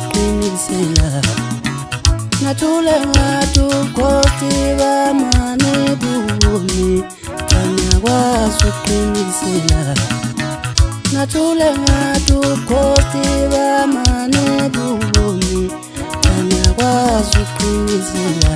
uqinisela nathule ngathi ukhosi bamane bumi ngiyakwazi uqinisela nathule ngathi ukhosi bamane bumi ngiyakwazi uqinisela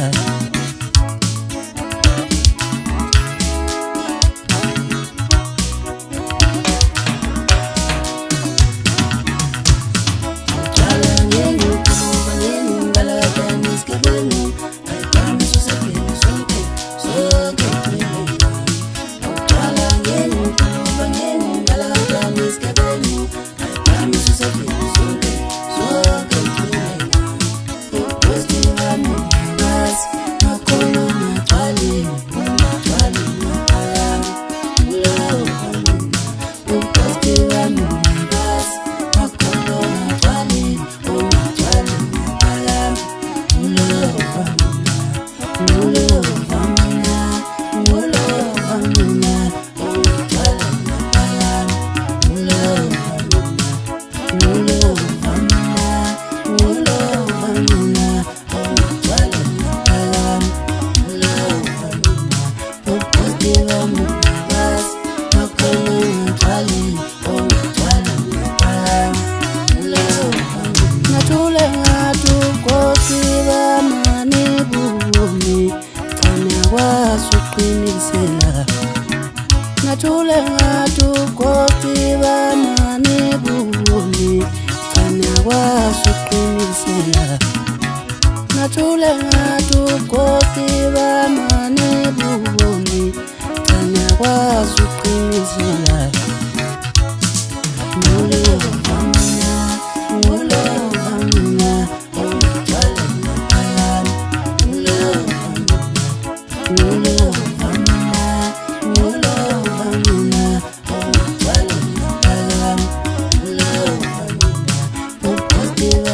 nathule ngathi ukhosi bamane bumi ngiyakwazi uqinisela nathule ngathi ukhosi bamane bumi ngiyakwazi uqinisela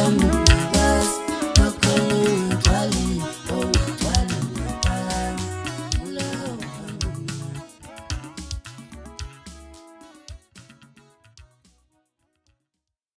I'm